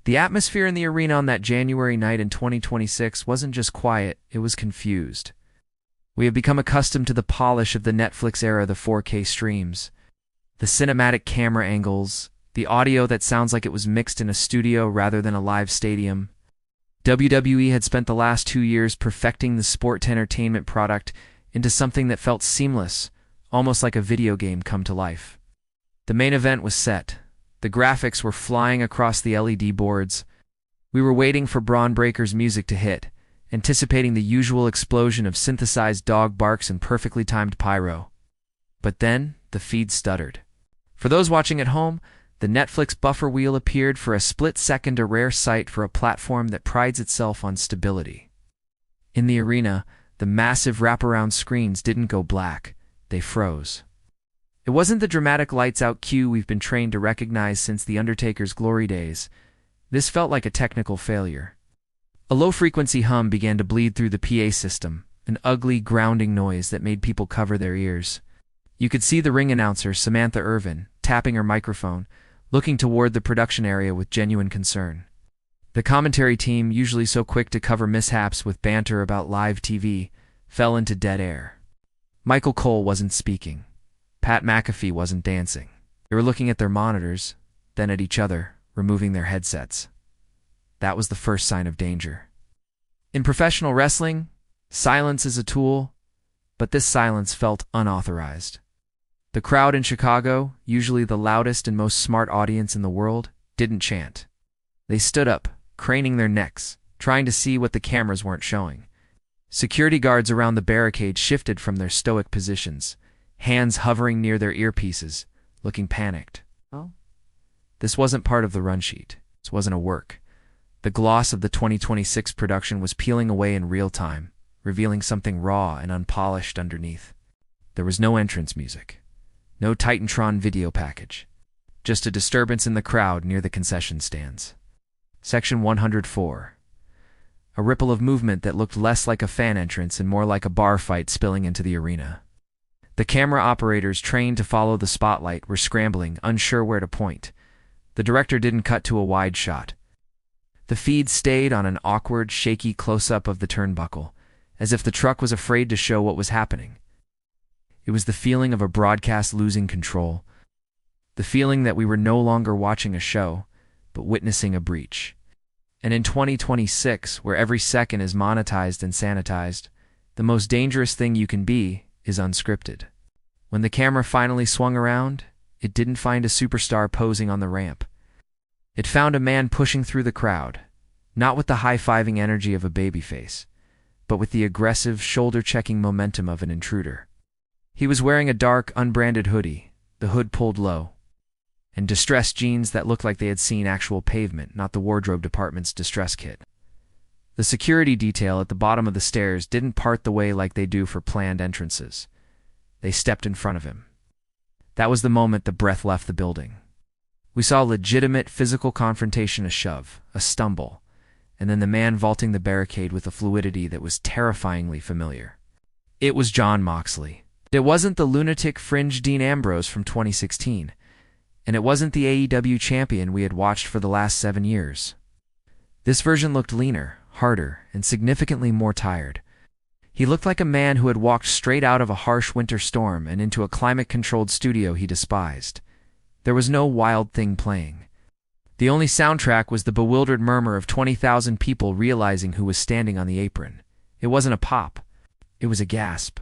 The atmosphere in the arena on that January night in 2026 wasn't just quiet, it was confused. We have become accustomed to the polish of the Netflix era, the 4K streams, the cinematic camera angles, the audio that sounds like it was mixed in a studio rather than a live stadium. WWE had spent the last 2 years perfecting the sport entertainment product into something that felt seamless, almost like a video game come to life. The main event was set. The graphics were flying across the LED boards. We were waiting for Braun Breaker's music to hit, anticipating the usual explosion of synthesized dog barks and perfectly timed pyro. But then, the feed stuttered. For those watching at home, the Netflix buffer wheel appeared for a split second, a rare sight for a platform that prides itself on stability. In the arena, the massive wraparound screens didn't go black, they froze. It wasn't the dramatic lights-out cue we've been trained to recognize since The Undertaker's glory days. This felt like a technical failure. A low-frequency hum began to bleed through the PA system, an ugly, grounding noise that made people cover their ears. You could see the ring announcer, Samantha Irvin, tapping her microphone, looking toward the production area with genuine concern. The commentary team, usually so quick to cover mishaps with banter about live TV, fell into dead air. Michael Cole wasn't speaking. Pat McAfee wasn't dancing. They were looking at their monitors, then at each other, removing their headsets. That was the first sign of danger. In professional wrestling, silence is a tool, but this silence felt unauthorized. The crowd in Chicago, usually the loudest and most smart audience in the world, didn't chant. They stood up, craning their necks, trying to see what the cameras weren't showing. Security guards around the barricade shifted from their stoic positions, hands hovering near their earpieces, looking panicked. Oh? This wasn't part of the run sheet. This wasn't a work. The gloss of the 2026 production was peeling away in real time, revealing something raw and unpolished underneath. There was no entrance music. No Titantron video package. Just a disturbance in the crowd near the concession stands. Section 104. A ripple of movement that looked less like a fan entrance and more like a bar fight spilling into the arena. The camera operators trained to follow the spotlight were scrambling, unsure where to point. The director didn't cut to a wide shot. The feed stayed on an awkward, shaky close-up of the turnbuckle, as if the truck was afraid to show what was happening. It was the feeling of a broadcast losing control, the feeling that we were no longer watching a show, but witnessing a breach. And in 2026, where every second is monetized and sanitized, the most dangerous thing you can be is unscripted. When the camera finally swung around, it didn't find a superstar posing on the ramp. It found a man pushing through the crowd, not with the high-fiving energy of a babyface, but with the aggressive, shoulder-checking momentum of an intruder. He was wearing a dark, unbranded hoodie, the hood pulled low, and distressed jeans that looked like they had seen actual pavement, not the wardrobe department's distress kit. The security detail at the bottom of the stairs didn't part the way like they do for planned entrances. They stepped in front of him. That was the moment the breath left the building. We saw legitimate physical confrontation, a shove, a stumble, and then the man vaulting the barricade with a fluidity that was terrifyingly familiar. It was Jon Moxley. It wasn't the lunatic fringe Dean Ambrose from 2016, and it wasn't the AEW champion we had watched for the last 7 years. This version looked leaner, harder, and significantly more tired. He looked like a man who had walked straight out of a harsh winter storm and into a climate-controlled studio he despised. There was no wild thing playing. The only soundtrack was the bewildered murmur of 20,000 people realizing who was standing on the apron. It wasn't a pop. It was a gasp.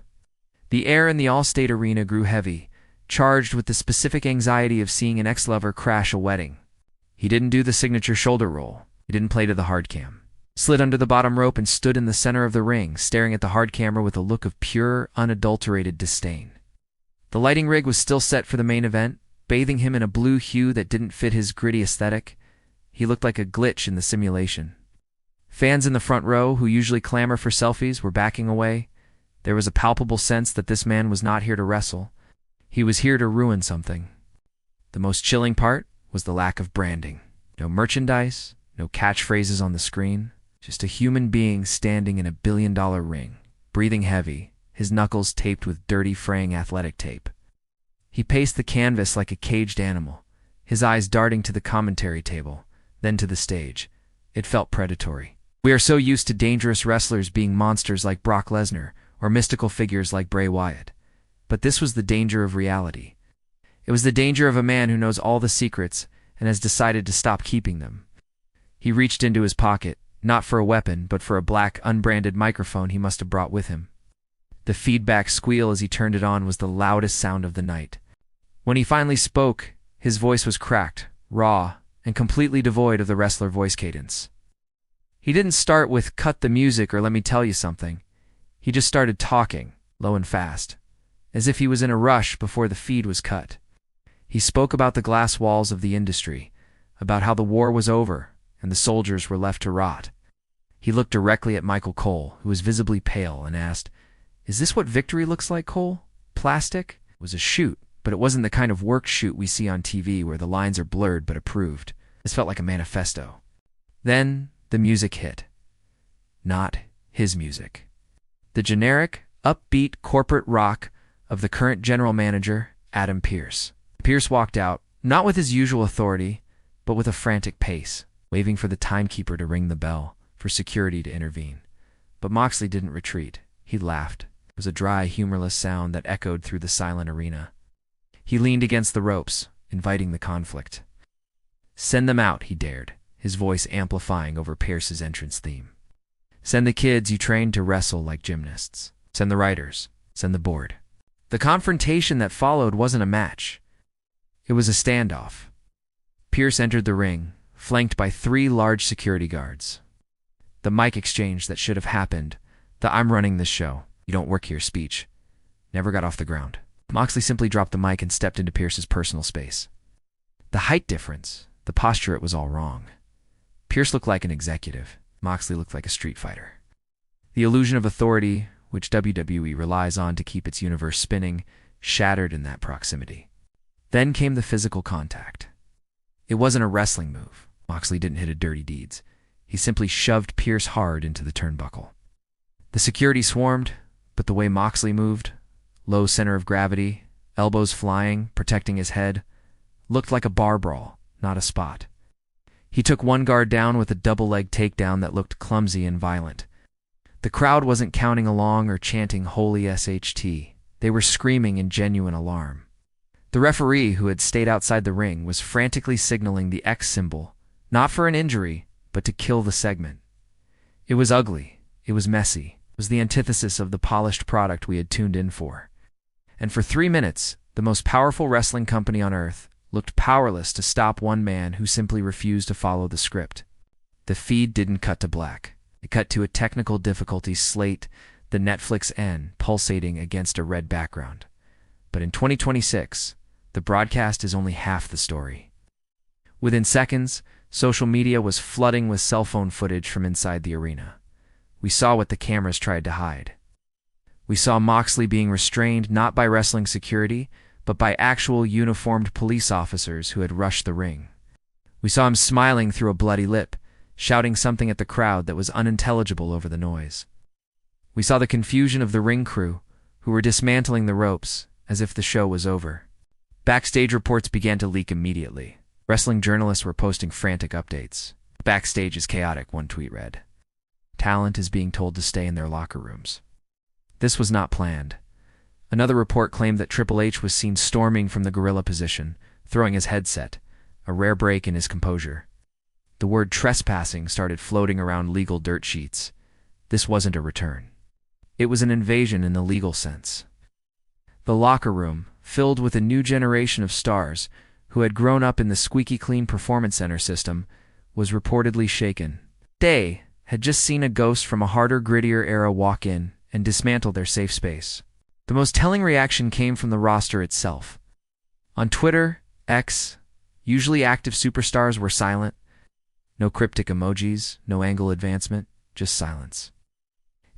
The air in the Allstate Arena grew heavy, charged with the specific anxiety of seeing an ex-lover crash a wedding. He didn't do the signature shoulder roll. He didn't play to the hard cam. Slid under the bottom rope and stood in the center of the ring, staring at the hard camera with a look of pure, unadulterated disdain. The lighting rig was still set for the main event, bathing him in a blue hue that didn't fit his gritty aesthetic. He looked like a glitch in the simulation. Fans in the front row, who usually clamor for selfies, were backing away. There was a palpable sense that this man was not here to wrestle. He was here to ruin something. The most chilling part was the lack of branding. No merchandise, no catchphrases on the screen. Just a human being standing in a billion-dollar ring, breathing heavy, his knuckles taped with dirty, fraying athletic tape. He paced the canvas like a caged animal, his eyes darting to the commentary table, then to the stage. It felt predatory. We are so used to dangerous wrestlers being monsters like Brock Lesnar or mystical figures like Bray Wyatt. But this was the danger of reality. It was the danger of a man who knows all the secrets and has decided to stop keeping them. He reached into his pocket, not for a weapon, but for a black, unbranded microphone he must have brought with him. The feedback squeal as he turned it on was the loudest sound of the night. When he finally spoke, his voice was cracked, raw, and completely devoid of the wrestler voice cadence. He didn't start with "cut the music" or "let me tell you something." He just started talking, low and fast, as if he was in a rush before the feed was cut. He spoke about the glass walls of the industry, about how the war was over and the soldiers were left to rot. He looked directly at Michael Cole, who was visibly pale, and asked, "Is this what victory looks like, Cole? Plastic?" It was a shoot, but it wasn't the kind of work shoot we see on TV where the lines are blurred but approved. This felt like a manifesto. Then the music hit. Not his music. The generic, upbeat corporate rock of the current general manager, Adam Pearce. Pearce walked out, not with his usual authority, but with a frantic pace, waving for the timekeeper to ring the bell, for security to intervene. But Moxley didn't retreat. He laughed. It was a dry, humorless sound that echoed through the silent arena. He leaned against the ropes, inviting the conflict. "Send them out," he dared, his voice amplifying over Pearce's entrance theme. "Send the kids you trained to wrestle like gymnasts. Send the writers. Send the board." The confrontation that followed wasn't a match. It was a standoff. Pearce entered the ring, flanked by 3 large security guards. The mic exchange that should have happened, the "I'm running this show, you don't work here" speech, never got off the ground. Moxley simply dropped the mic and stepped into Pearce's personal space. The height difference, the posture, it was all wrong. Pearce looked like an executive. Moxley looked like a street fighter. The illusion of authority, which WWE relies on to keep its universe spinning, shattered in that proximity. Then came the physical contact. It wasn't a wrestling move. Moxley didn't hit a dirty deeds. He simply shoved Pearce hard into the turnbuckle. The security swarmed, but the way Moxley moved, low center of gravity, elbows flying, protecting his head, looked like a bar brawl, not a spot. He took one guard down with a double-leg takedown that looked clumsy and violent. The crowd wasn't counting along or chanting "Holy SHT." They were screaming in genuine alarm. The referee, who had stayed outside the ring, was frantically signaling the X symbol, not for an injury, but to kill the segment. It was ugly. It was messy. It was the antithesis of the polished product we had tuned in for. And for 3 minutes, the most powerful wrestling company on earth looked powerless to stop one man who simply refused to follow the script. The feed didn't cut to black. It cut to a technical difficulty slate, the Netflix N pulsating against a red background. But in 2026, the broadcast is only half the story. Within seconds, social media was flooding with cell phone footage from inside the arena. We saw what the cameras tried to hide. We saw Moxley being restrained not by wrestling security, but by actual uniformed police officers who had rushed the ring. We saw him smiling through a bloody lip, shouting something at the crowd that was unintelligible over the noise. We saw the confusion of the ring crew, who were dismantling the ropes, as if the show was over. Backstage reports began to leak immediately. Wrestling journalists were posting frantic updates. "Backstage is chaotic," one tweet read. "Talent is being told to stay in their locker rooms." This was not planned. Another report claimed that Triple H was seen storming from the gorilla position, throwing his headset, a rare break in his composure. The word trespassing started floating around legal dirt sheets. This wasn't a return. It was an invasion in the legal sense. The locker room, filled with a new generation of stars who had grown up in the squeaky clean performance center system, was reportedly shaken. Day had just seen a ghost from a harder, grittier era walk in and dismantle their safe space. The most telling reaction came from the roster itself. On Twitter, X, usually active superstars were silent. No cryptic emojis, no angle advancement, just silence.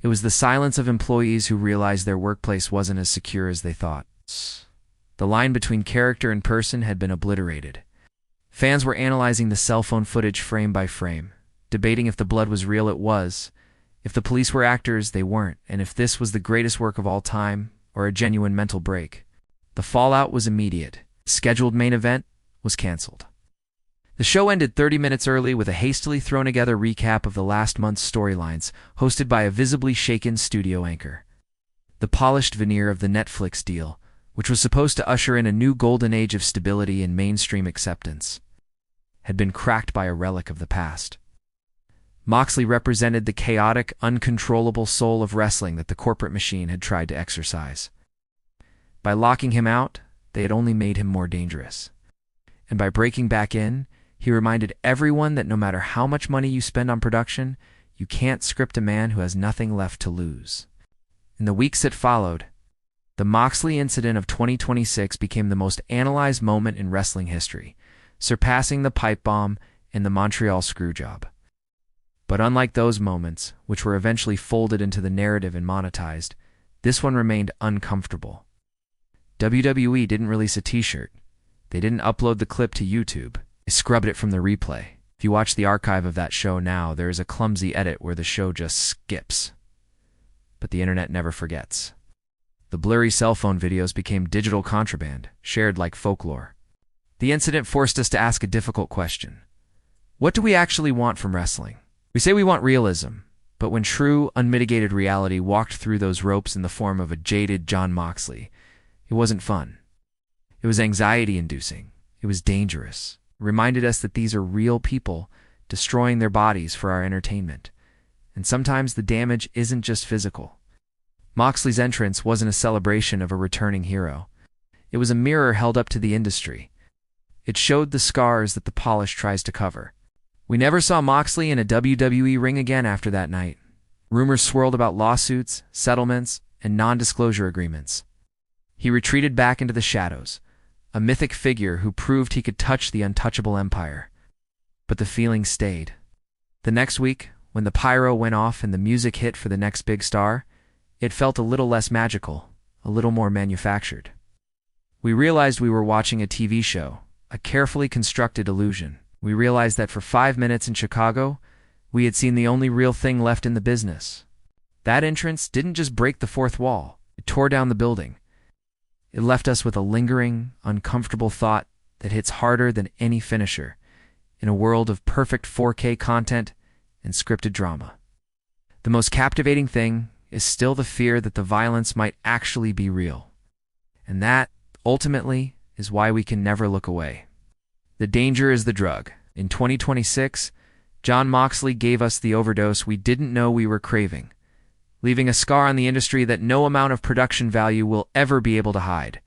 It was the silence of employees who realized their workplace wasn't as secure as they thought. The line between character and person had been obliterated. Fans were analyzing the cell phone footage frame by frame, debating if the blood was real. It was. If the police were actors, they weren't, and if this was the greatest work of all time, or a genuine mental break. The fallout was immediate. The scheduled main event was canceled. The show ended 30 minutes early with a hastily thrown-together recap of the last month's storylines, hosted by a visibly shaken studio anchor. The polished veneer of the Netflix deal, which was supposed to usher in a new golden age of stability and mainstream acceptance, had been cracked by a relic of the past. Moxley represented the chaotic, uncontrollable soul of wrestling that the corporate machine had tried to exorcise. By locking him out, they had only made him more dangerous. And by breaking back in, he reminded everyone that no matter how much money you spend on production, you can't script a man who has nothing left to lose. In the weeks that followed, the Moxley incident of 2026 became the most analyzed moment in wrestling history, surpassing the pipe bomb and the Montreal Screwjob. But unlike those moments, which were eventually folded into the narrative and monetized, this one remained uncomfortable. WWE didn't release a t-shirt. They didn't upload the clip to YouTube. They scrubbed it from the replay. If you watch the archive of that show now, there is a clumsy edit where the show just skips. But the internet never forgets. The blurry cell phone videos became digital contraband, shared like folklore. The incident forced us to ask a difficult question. What do we actually want from wrestling? We say we want realism, but when true, unmitigated reality walked through those ropes in the form of a jaded Jon Moxley, it wasn't fun. It was anxiety-inducing. It was dangerous. It reminded us that these are real people destroying their bodies for our entertainment. And sometimes the damage isn't just physical. Moxley's entrance wasn't a celebration of a returning hero. It was a mirror held up to the industry. It showed the scars that the polish tries to cover. We never saw Moxley in a WWE ring again after that night. Rumors swirled about lawsuits, settlements, and non-disclosure agreements. He retreated back into the shadows, a mythic figure who proved he could touch the untouchable empire. But the feeling stayed. The next week, when the pyro went off and the music hit for the next big star, it felt a little less magical, a little more manufactured. We realized we were watching a TV show, a carefully constructed illusion. We realized that for 5 minutes in Chicago, we had seen the only real thing left in the business. That entrance didn't just break the fourth wall, it tore down the building. It left us with a lingering, uncomfortable thought that hits harder than any finisher in a world of perfect 4K content and scripted drama. The most captivating thing is still the fear that the violence might actually be real. And that, ultimately, is why we can never look away. The danger is the drug. In 2026, Jon Moxley gave us the overdose we didn't know we were craving, leaving a scar on the industry that no amount of production value will ever be able to hide.